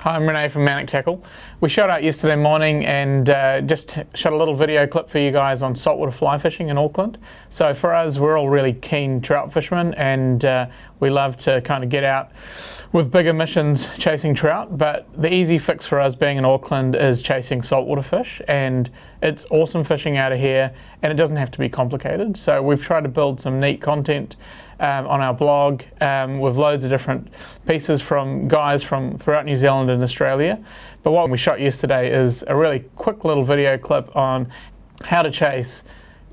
Hi, I'm Rene from Manic. We shot out yesterday morning and just shot a little video clip for you guys on saltwater fly fishing in Auckland. So for us, we're all really keen trout fishermen, and we love to kind of get out with bigger missions chasing trout, but the easy fix for us being in Auckland is chasing saltwater fish, and it's awesome fishing out of here, and it doesn't have to be complicated. So we've tried to build some neat content on our blog with loads of different pieces from guys from throughout New Zealand and Australia. But what we shot yesterday is a really quick little video clip on how to chase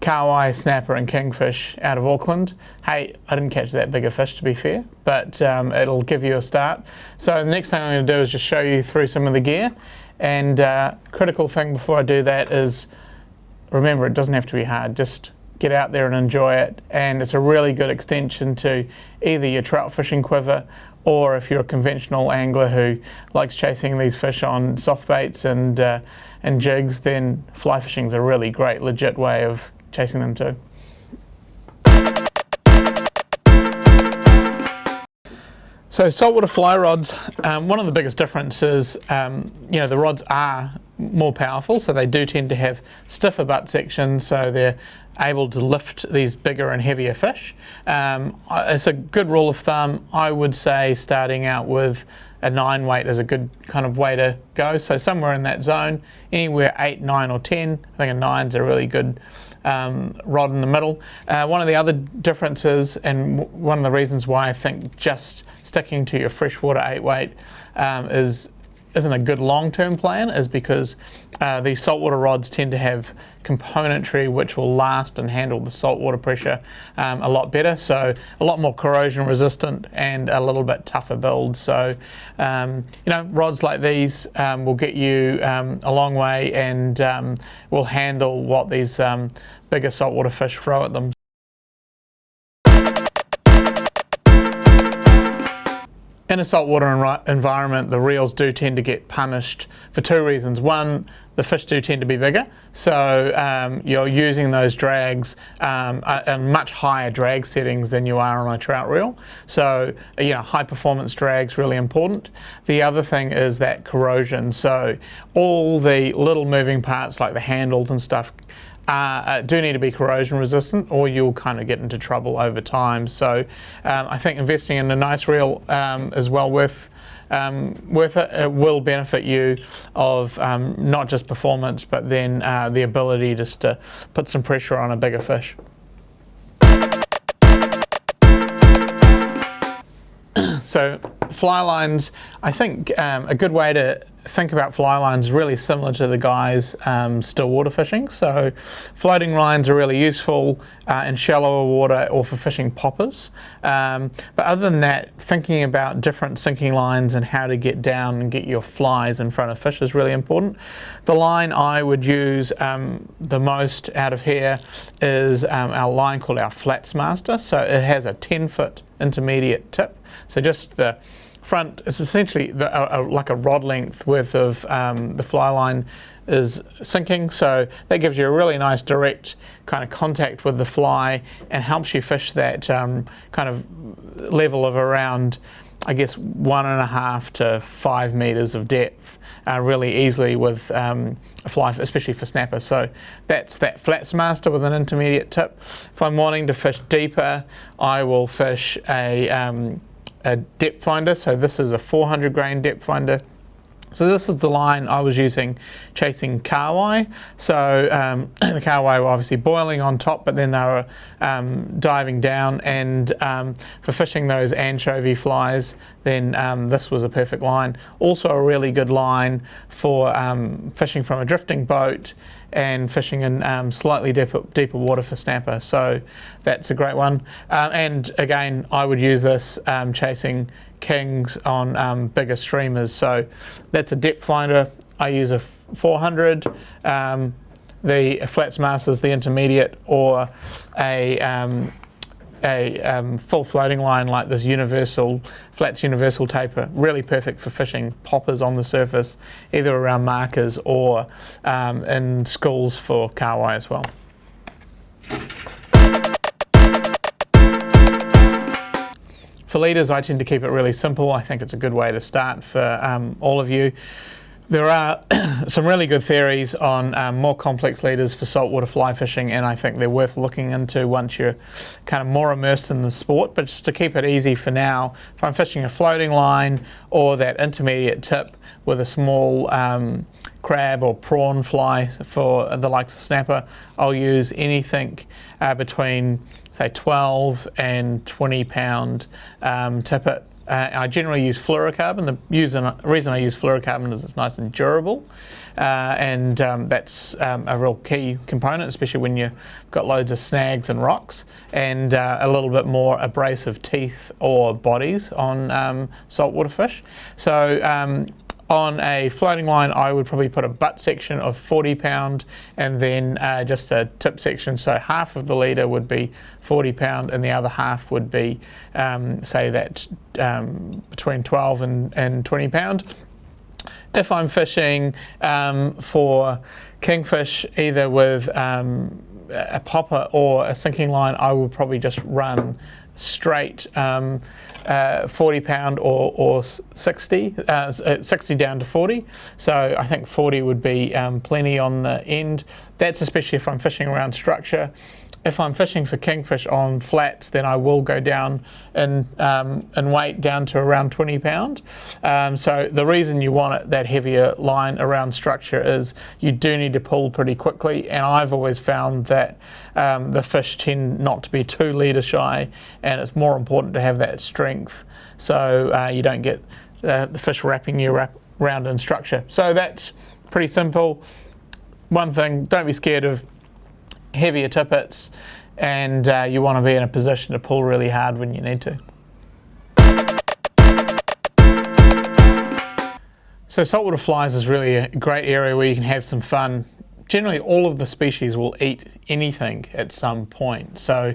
kahawai, snapper and kingfish out of Auckland. Hey, I didn't catch that bigger fish, to be fair, but it'll give you a start. So the next thing I'm going to do is just show you through some of the gear, and critical thing before I do that is remember, it doesn't have to be hard. Just get out there and enjoy it, and it's a really good extension to either your trout fishing quiver, or if you're a conventional angler who likes chasing these fish on soft baits and jigs, then fly fishing is a really great legit way of chasing them too. So saltwater fly rods, one of the biggest differences, the rods are more powerful, so they do tend to have stiffer butt sections, so they're able to lift these bigger and heavier fish. It's a good rule of thumb. I would say starting out with a 9 weight is a good kind of way to go, so somewhere in that zone, anywhere 8, 9 or 10. I think a 9's a really good rod in the middle. One of the other differences, and one of the reasons why I think just sticking to your freshwater 8 weight isn't a good long-term plan, is because these saltwater rods tend to have componentry which will last and handle the saltwater pressure a lot better, so a lot more corrosion resistant and a little bit tougher build. So rods like these will get you a long way, and will handle what these bigger saltwater fish throw at them. In a saltwater environment, the reels do tend to get punished for two reasons. One, the fish do tend to be bigger, so you're using those drags at much higher drag settings than you are on a trout reel. So high performance drag's really important. The other thing is that corrosion. So all the little moving parts like the handles and stuff do need to be corrosion resistant, or you'll kind of get into trouble over time. So I think investing in a nice reel is well worth it. It will benefit you of not just performance, but then the ability just to put some pressure on a bigger fish. So fly lines, I think a good way to think about fly lines is really similar to the guys still water fishing. So floating lines are really useful in shallower water or for fishing poppers. But other than that, thinking about different sinking lines and how to get down and get your flies in front of fish is really important. The line I would use the most out of here is our line called our Flats Master. So it has a 10-foot intermediate tip. So just the front, it's essentially like a rod length worth of the fly line is sinking, so that gives you a really nice direct kind of contact with the fly and helps you fish that kind of level of around, I guess, 1.5 to 5 meters of depth really easily with a fly, especially for snapper. So that's that Flats Master with an intermediate tip. If I'm wanting to fish deeper, I will fish a depth finder. So this is a 400 grain depth finder. So this is the line I was using chasing kahawai. So the kahawai were obviously boiling on top, but then they were diving down, and for fishing those anchovy flies, then this was a perfect line. Also a really good line for fishing from a drifting boat and fishing in slightly deeper water for snapper. So that's a great one. And again, I would use this chasing kings on bigger streamers. So that's a depth finder. I use a 400. The Flats Master is the intermediate, or a full floating line like this Flats universal taper. Really perfect for fishing poppers on the surface, either around markers or in schools for kahawai as well. For leaders, I tend to keep it really simple. I think it's a good way to start for all of you. There are some really good theories on more complex leaders for saltwater fly fishing, and I think they're worth looking into once you're kind of more immersed in the sport. But just to keep it easy for now, if I'm fishing a floating line or that intermediate tip with a small crab or prawn fly for the likes of snapper, I'll use anything between say 12 and 20 pound tippet. I generally use fluorocarbon. The reason I use fluorocarbon is it's nice and durable, and that's a real key component, especially when you've got loads of snags and rocks, and a little bit more abrasive teeth or bodies on saltwater fish. So on a floating line, I would probably put a butt section of 40 pound and then just a tip section. So half of the leader would be 40 pound and the other half would be, say that between 12 and 20 pound. If I'm fishing for kingfish, either with a popper or a sinking line, I will probably just run straight 40 pound or 60 down to 40. So I think 40 would be plenty on the end. That's especially if I'm fishing around structure. If I'm fishing for kingfish on flats, then I will go down in weight down to around 20 pound. So the reason you want that heavier line around structure is you do need to pull pretty quickly, and I've always found that the fish tend not to be too leader shy, and it's more important to have that strength so you don't get the fish wrapping you around in structure. So that's pretty simple. One thing, don't be scared of heavier tippets, and you want to be in a position to pull really hard when you need to. So saltwater flies is really a great area where you can have some fun. Generally all of the species will eat anything at some point, so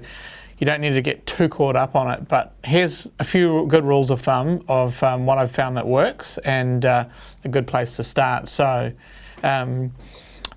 you don't need to get too caught up on it, but here's a few good rules of thumb of what I've found that works, and a good place to start. So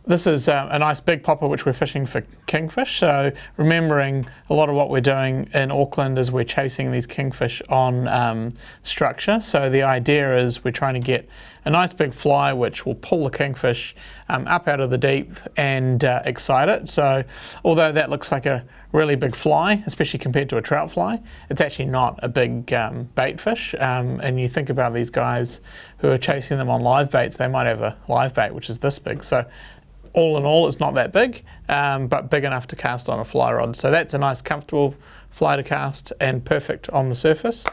this is a nice big popper which we're fishing for kingfish. So remembering a lot of what we're doing in Auckland is we're chasing these kingfish on structure. So the idea is we're trying to get a nice big fly which will pull the kingfish up out of the deep and excite it. So although that looks like a really big fly, especially compared to a trout fly, it's actually not a big bait fish. And you think about these guys who are chasing them on live baits, they might have a live bait which is this big. So all in all, it's not that big, but big enough to cast on a fly rod. So that's a nice comfortable fly to cast and perfect on the surface.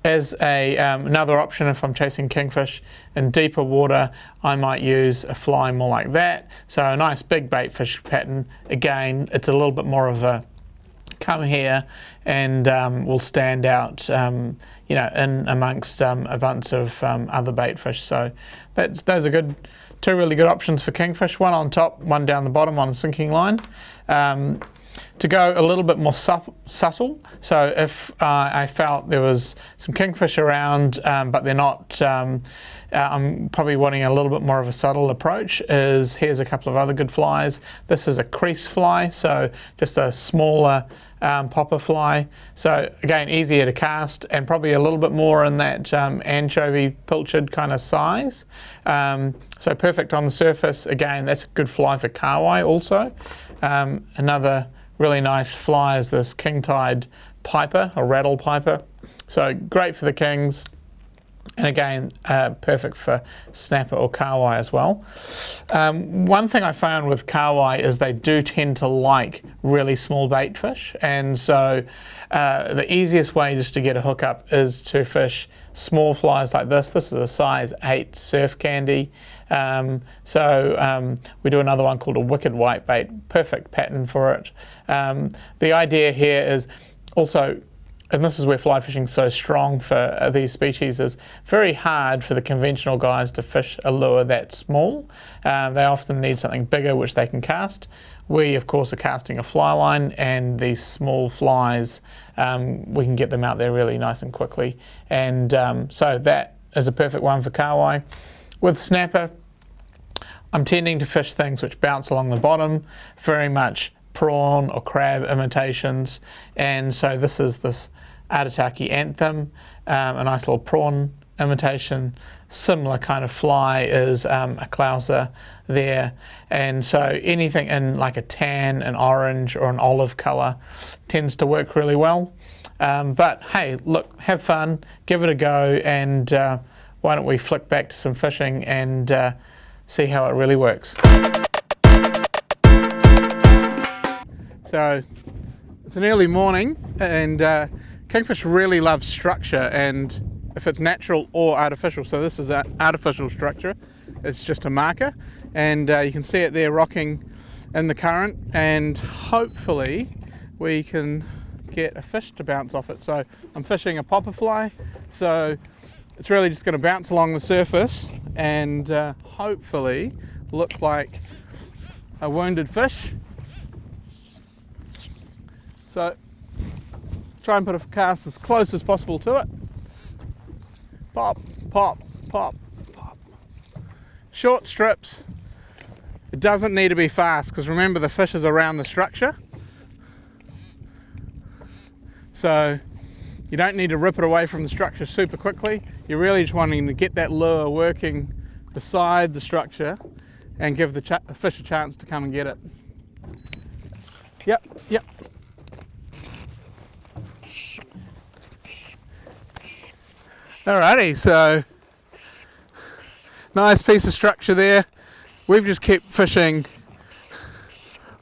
As another option, if I'm chasing kingfish in deeper water, I might use a fly more like that. So a nice big bait fish pattern. Again, it's a little bit more of a come here and will stand out you know, in amongst a bunch of other bait fish. So those are two really good options for kingfish, one on top, one down the bottom on a sinking line. To go a little bit more subtle, so if I felt there was some kingfish around but they're not, I'm probably wanting a little bit more of a subtle approach, here's a couple of other good flies. This is a crease fly, so just a smaller popper fly. So again, easier to cast and probably a little bit more in that anchovy pilchard kind of size. So perfect on the surface. Again, that's a good fly for kahawai also. Another really nice fly is this king-tide piper or rattle piper. So great for the kings. And again, perfect for snapper or kahawai as well. One thing I found with kahawai is they do tend to like really small bait fish, and so the easiest way just to get a hookup is to fish small flies like this. This is a size 8 surf candy. We do another one called a wicked white bait, perfect pattern for it. The idea here is also, and this is where fly fishing is so strong for these species, is very hard for the conventional guys to fish a lure that small. They often need something bigger which they can cast. We of course are casting a fly line, and these small flies, we can get them out there really nice and quickly. And so that is a perfect one for kahawai. With snapper, I'm tending to fish things which bounce along the bottom, very much prawn or crab imitations, and so this is this Arataki anthem, a nice little prawn imitation. Similar kind of fly is a clouser there, and so anything in like a tan, an orange or an olive colour tends to work really well. But hey, look, have fun, give it a go, and why don't we flick back to some fishing and see how it really works. So it's an early morning, and kingfish really love structure, and if it's natural or artificial. So this is an artificial structure, it's just a marker, and you can see it there rocking in the current, and hopefully we can get a fish to bounce off it. So I'm fishing a popper fly, so it's really just going to bounce along the surface and hopefully look like a wounded fish. So try and put a cast as close as possible to it. Pop, pop, pop, pop. Short strips. It doesn't need to be fast, because remember the fish is around the structure. So you don't need to rip it away from the structure super quickly. You're really just wanting to get that lure working beside the structure and give the fish a chance to come and get it. Yep, yep. Alrighty, so nice piece of structure there. We've just kept fishing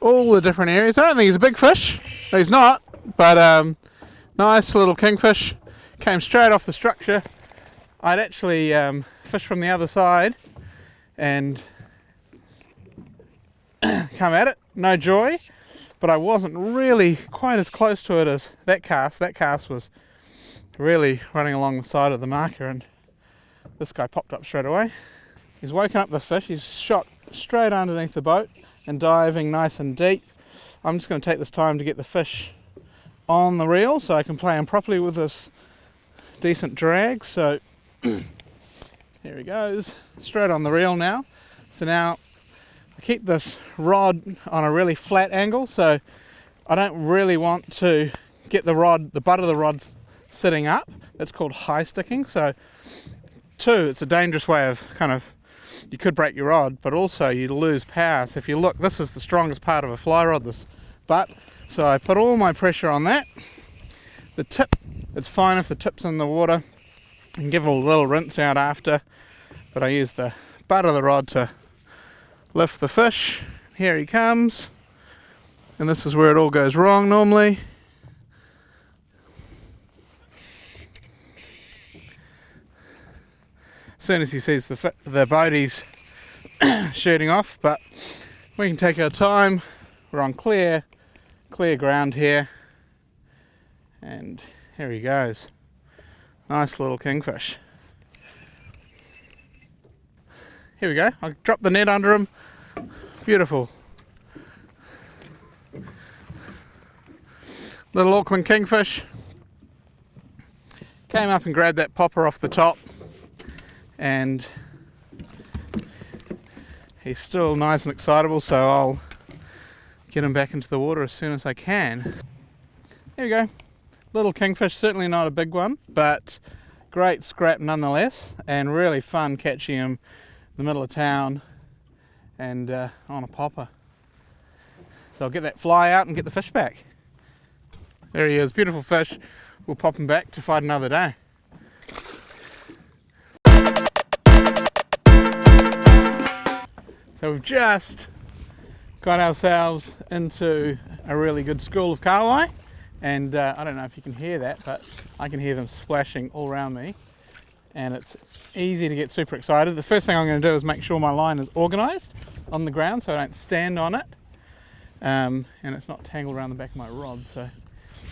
all the different areas. I don't think he's a big fish. He's not, but nice little kingfish. Came straight off the structure. I'd actually fished from the other side and come at it. No joy, but I wasn't really quite as close to it as that cast. That cast was really running along the side of the marker, and this guy popped up straight away. He's woken up the fish. He's shot straight underneath the boat and diving nice and deep. I'm just going to take this time to get the fish on the reel so I can play him properly with this decent drag. So here he goes, straight on the reel now. So now I keep this rod on a really flat angle, so I don't really want to get the butt of the rod sitting up. That's called high sticking. So two, it's a dangerous way of you could break your rod, but also you lose power. So if you look, this is the strongest part of a fly rod, this butt. So I put all my pressure on that. The tip, it's fine if the tip's in the water. You can give it a little rinse out after, but I use the butt of the rod to lift the fish. Here he comes, and this is where it all goes wrong normally. As soon as he sees the boat, he's shooting off, but we can take our time. We're on clear ground here, and here he goes. Nice little kingfish. Here we go. I dropped the net under him. Beautiful. Little Auckland kingfish. Came up and grabbed that popper off the top, and he's still nice and excitable, so I'll get him back into the water as soon as I can. There we go. Little kingfish, certainly not a big one, but great scrap nonetheless, and really fun catching him in the middle of town and on a popper. So I'll get that fly out and get the fish back. There he is, beautiful fish. We'll pop him back to fight another day. So we've just got ourselves into a really good school of kahawai, and I don't know if you can hear that, but I can hear them splashing all around me, and it's easy to get super excited. The first thing I'm going to do is make sure my line is organised on the ground so I don't stand on it, and it's not tangled around the back of my rod. So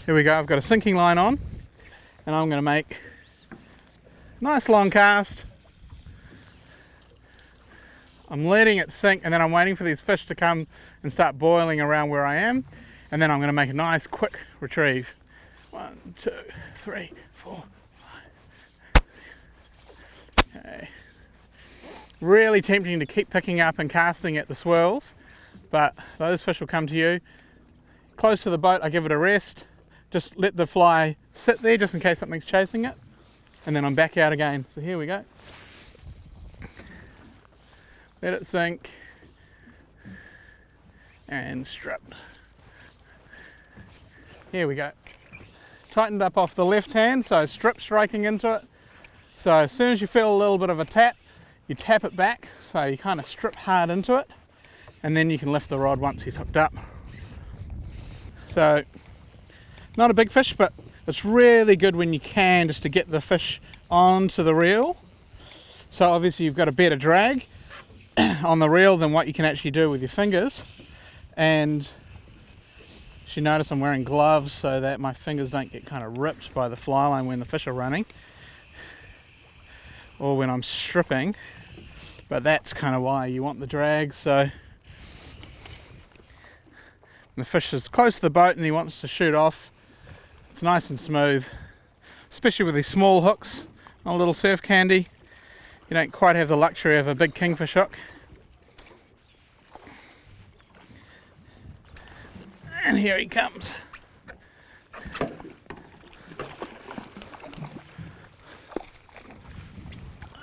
here we go, I've got a sinking line on, and I'm going to make a nice long cast. I'm letting it sink, and then I'm waiting for these fish to come and start boiling around where I am, and then I'm going to make a nice quick retrieve. 1, 2, 3, 4, 5. Okay. Really tempting to keep picking up and casting at the swirls, but those fish will come to you. Close to the boat, I give it a rest. Just let the fly sit there just in case something's chasing it, and then I'm back out again. So here we go. Let it sink and strip. Here we go. Tightened up off the left hand, so strip striking into it. So as soon as you feel a little bit of a tap, you tap it back, so you kind of strip hard into it, and then you can lift the rod once he's hooked up. So not a big fish, but it's really good when you can, just to get the fish onto the reel. So obviously you've got a better drag on the reel than what you can actually do with your fingers. And you notice I'm wearing gloves so that my fingers don't get kind of ripped by the fly line when the fish are running or when I'm stripping. But that's kind of why you want the drag. So when the fish is close to the boat and he wants to shoot off, it's nice and smooth, especially with these small hooks on a little surf candy. You don't quite have the luxury of a big kingfish hook. And here he comes.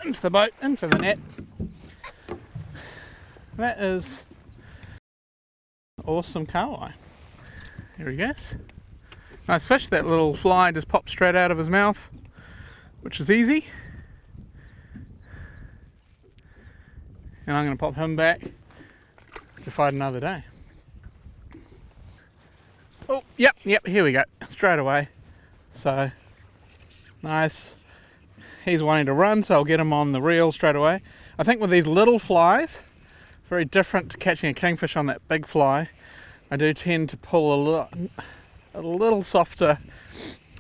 Into the boat, into the net. That is awesome kahawai. Here he goes. Nice fish. That little fly just popped straight out of his mouth, which is easy. And I'm going to pop him back to fight another day. Oh, yep, here we go, straight away. So, nice. He's wanting to run, so I'll get him on the reel straight away. I think with these little flies, very different to catching a kingfish on that big fly, I do tend to pull a little softer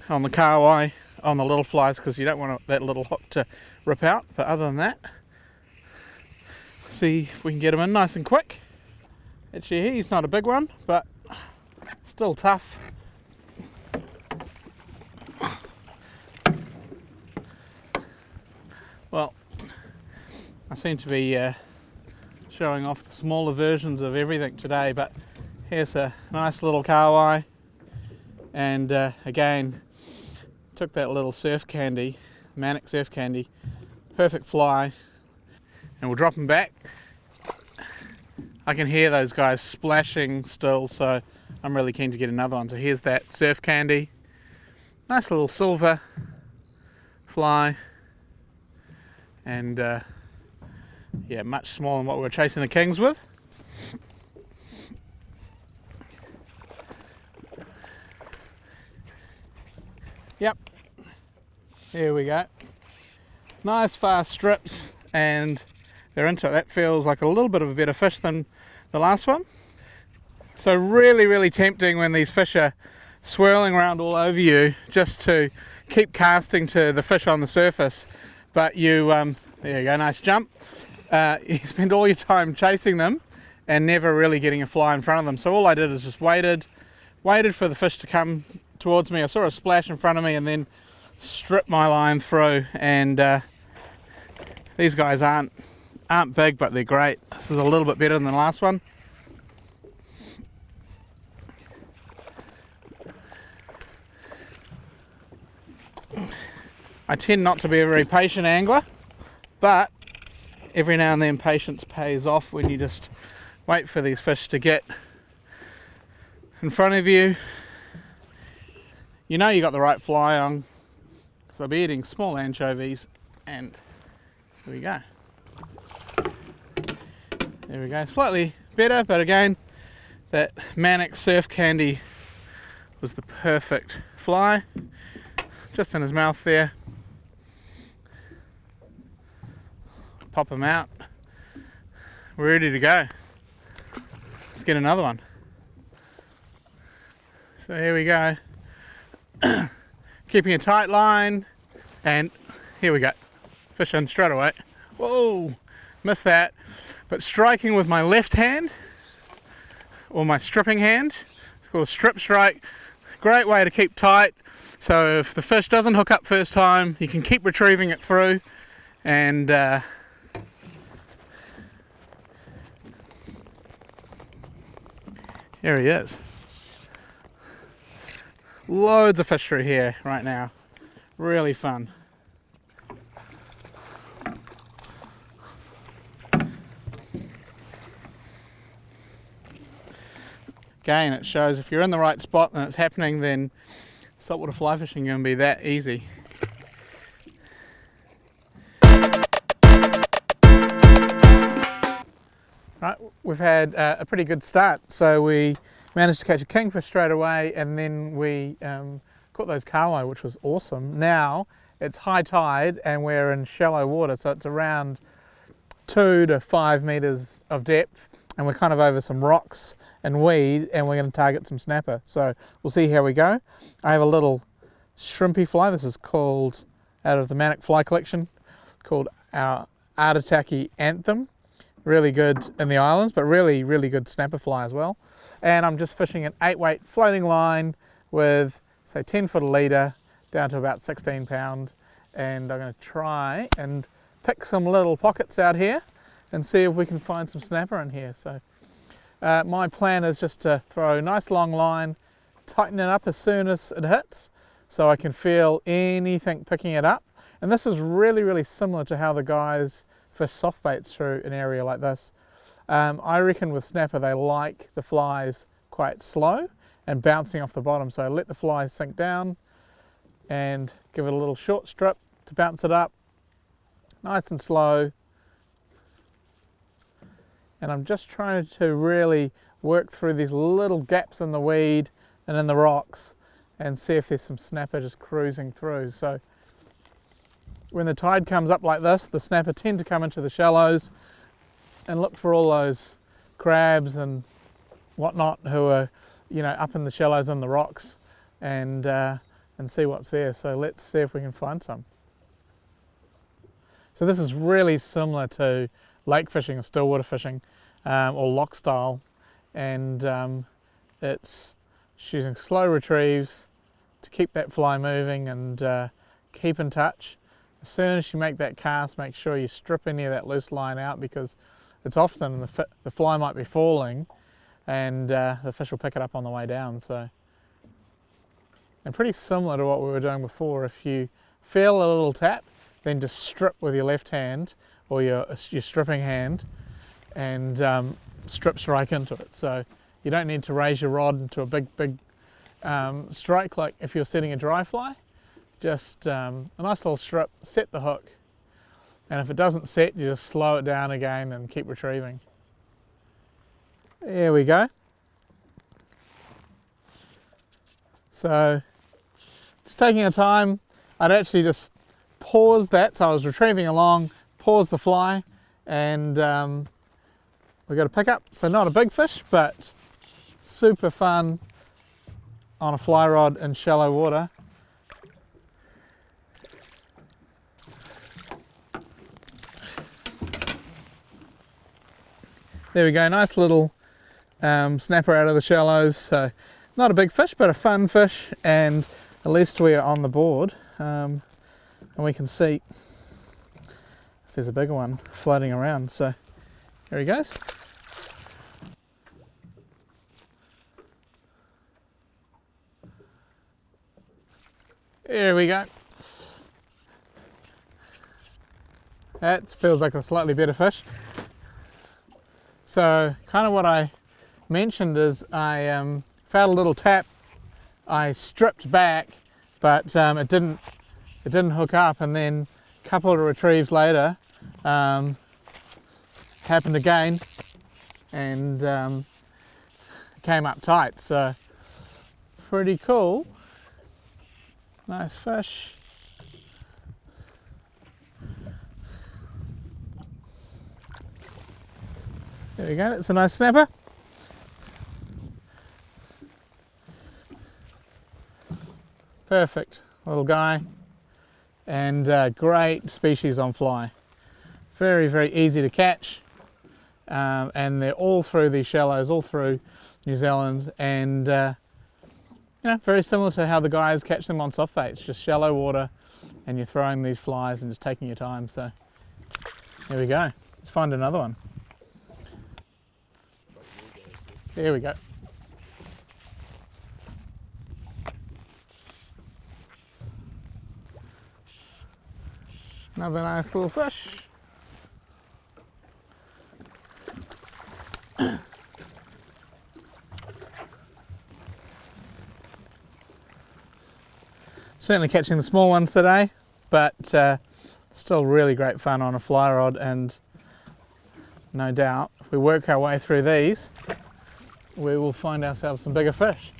on the kahawai on the little flies, because you don't want that little hook to rip out. But other than that, see if we can get him in nice and quick. Actually, he's not a big one, but still tough. Well, I seem to be showing off the smaller versions of everything today, but here's a nice little kahawai. And again, took that little surf candy, Manic surf candy, perfect fly, and we'll drop him back. I can hear those guys splashing still, so I'm really keen to get another one. So here's that surf candy, nice little silver fly, and yeah, much smaller than what we were chasing the kings with. Yep, here we go. Nice fast strips, and they're into it. That feels like a little bit of a better fish than the last one. So really tempting when these fish are swirling around all over you, just to keep casting to the fish on the surface. But you, there you go, nice jump. You spend all your time chasing them and never really getting a fly in front of them. So all I did is just waited for the fish to come towards me. I saw a splash in front of me and then stripped my line through. And these guys aren't big, but they're great. This is a little bit better than the last one. I tend not to be a very patient angler, but every now and then patience pays off when you just wait for these fish to get in front of you. You know you got the right fly on, because I'll be eating small anchovies, and here we go. There we go, slightly better, but again, that Manic surf candy was the perfect fly. Just in his mouth there. Pop him out. We're ready to go. Let's get another one. So here we go. Keeping a tight line, and here we go. Fish in straight away. Whoa, missed that. But striking with my left hand, or my stripping hand, it's called a strip strike. Great way to keep tight. So if the fish doesn't hook up first time, you can keep retrieving it through, and here he is. Loads of fish through here right now. Really fun. Again, it shows if you're in the right spot and it's happening, then saltwater fly fishing can be that easy. Right, we've had a pretty good start. So we managed to catch a kingfish straight away, and then we caught those kahawai, which was awesome. Now it's high tide and we're in shallow water, so it's around 2 to 5 meters of depth, and we're kind of over some rocks and weed, and we're going to target some snapper. So we'll see how we go. I have a little shrimpy fly. This is called, out of the Manic fly collection, called our Artataki Anthem. Really good in the islands, but really good snapper fly as well. And I'm just fishing an 8-weight floating line with, say, 10 foot a leader down to about 16 pound. And I'm going to try and pick some little pockets out here and see if we can find some snapper in here. So my plan is just to throw a nice long line, tighten it up as soon as it hits, so I can feel anything picking it up. And this is really similar to how the guys fish soft baits through an area like this. I reckon with snapper they like the flies quite slow and bouncing off the bottom, so let the flies sink down and give it a little short strip to bounce it up, nice and slow. And I'm just trying to really work through these little gaps in the weed and in the rocks and see if there's some snapper just cruising through. So when the tide comes up like this, the snapper tend to come into the shallows and look for all those crabs and whatnot who are, you know, up in the shallows and the rocks, and see what's there. So let's see if we can find some. So this is really similar to lake fishing or stillwater fishing, or lock style, and it's using slow retrieves to keep that fly moving and keep in touch. As soon as you make that cast, make sure you strip any of that loose line out, because it's often the fly might be falling and the fish will pick it up on the way down. So, and pretty similar to what we were doing before, if you feel a little tap, then just strip with your left hand or your stripping hand and strip strike into it. So you don't need to raise your rod into a big strike like if you're setting a dry fly. Just a nice little strip, set the hook, and if it doesn't set, you just slow it down again and keep retrieving. There we go. So just taking a time, I'd actually just pause that, so I was retrieving along, pause the fly, and we got a pickup. So not a big fish, but super fun on a fly rod in shallow water. There we go, nice little snapper out of the shallows. So not a big fish, but a fun fish, and at least we are on the board, and we can see if there's a bigger one floating around. So there he goes. There we go. That feels like a slightly better fish. So kind of what I mentioned is I felt a little tap, I stripped back, but it didn't hook up, and then a couple of retrieves later happened again, and came up tight. So pretty cool, nice fish. There we go, that's a nice snapper. Perfect little guy, and great species on fly. Very easy to catch, and they're all through these shallows, all through New Zealand, and you know, very similar to how the guys catch them on soft baits, just shallow water, and you're throwing these flies and just taking your time. So there we go, let's find another one. There we go. Another nice little fish. Certainly catching the small ones today, but still really great fun on a fly rod, and no doubt if we work our way through these we will find ourselves some bigger fish.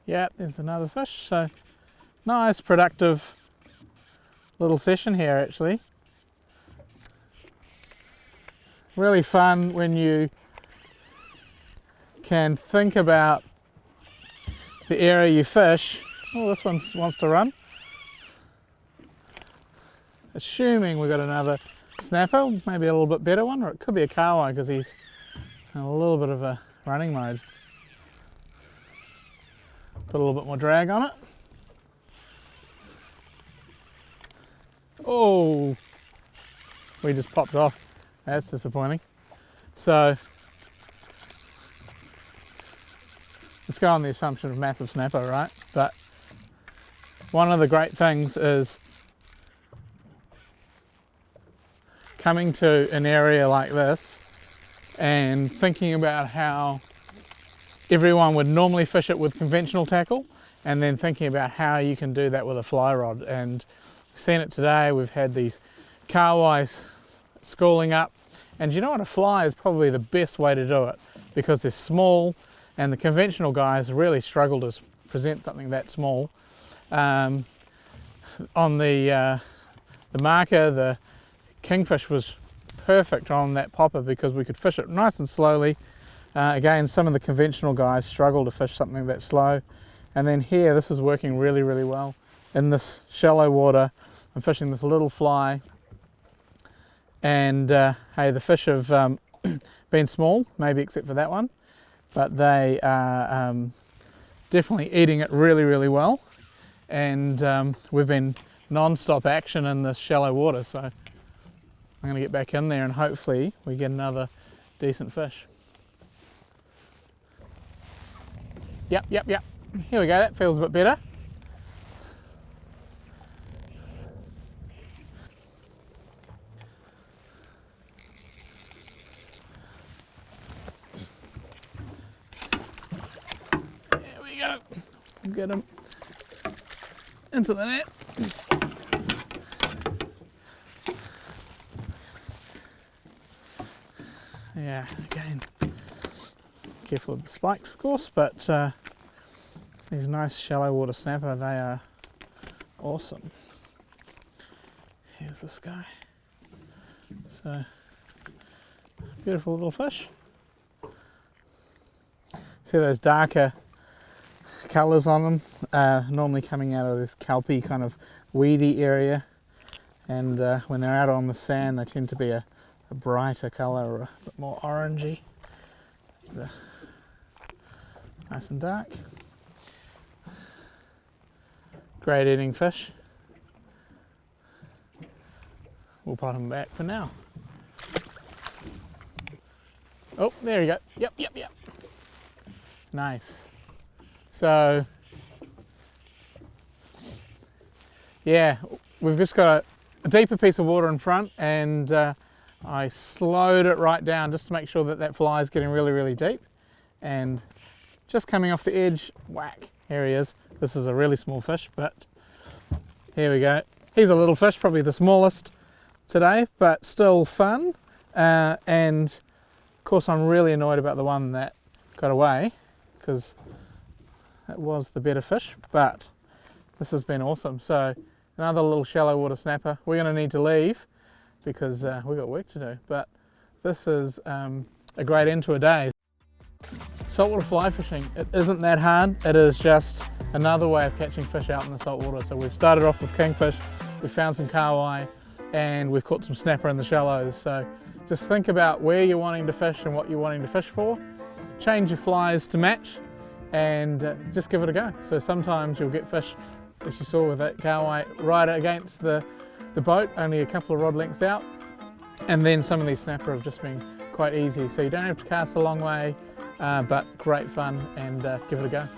Yeah, there's another fish, so nice productive little session here actually. Really fun when you can think about the area you fish. Oh, this one wants to run. Assuming we've got another snapper, maybe a little bit better one, or it could be a kahawai because he's in a little bit of a running mode. Put a little bit more drag on it. Oh, we just popped off. That's disappointing. So let's go on the assumption of massive snapper, right? But one of the great things is coming to an area like this and thinking about how everyone would normally fish it with conventional tackle, and then thinking about how you can do that with a fly rod. And we've seen it today. We've had these kahawais schooling up, and you know what, a fly is probably the best way to do it because they're small, and the conventional guys really struggle to present something that small. On the marker, the kingfish was perfect on that popper because we could fish it nice and slowly. Again, some of the conventional guys struggle to fish something that slow. And then here, this is working really, really well. In this shallow water, I'm fishing this little fly. And hey, the fish have been small, maybe except for that one, but they are definitely eating it really, really well. And we've been non-stop action in this shallow water, so I'm going to get back in there and hopefully we get another decent fish. Yep. Here we go, that feels a bit better. There we go. Get him into the net. Yeah, again, careful with the spikes of course, but these nice shallow water snapper, they are awesome. Here's this guy. So, beautiful little fish. See those darker colours on them, normally coming out of this kelpy kind of weedy area, and when they're out on the sand they tend to be a brighter colour or a bit more orangey. Nice and dark. Great eating fish. We'll pot him back for now. Oh, there you go. Yep. Nice. So, yeah, we've just got a deeper piece of water in front, and I slowed it right down just to make sure that that fly is getting really, really deep. And just coming off the edge, whack, here he is. This is a really small fish, but here we go. He's a little fish, probably the smallest today, but still fun. And of course I'm really annoyed about the one that got away because that was the better fish, but this has been awesome. So another little shallow water snapper. We're going to need to leave because we've got work to do, but this is a great end to a day. Saltwater fly fishing, it isn't that hard. It is just another way of catching fish out in the saltwater. So we've started off with kingfish, we found some kahawai, and we've caught some snapper in the shallows. So just think about where you're wanting to fish and what you're wanting to fish for. Change your flies to match and just give it a go. So sometimes you'll get fish, as you saw with that kahawai, right against the boat, only a couple of rod lengths out. And then some of these snapper have just been quite easy. So you don't have to cast a long way, but great fun, and give it a go.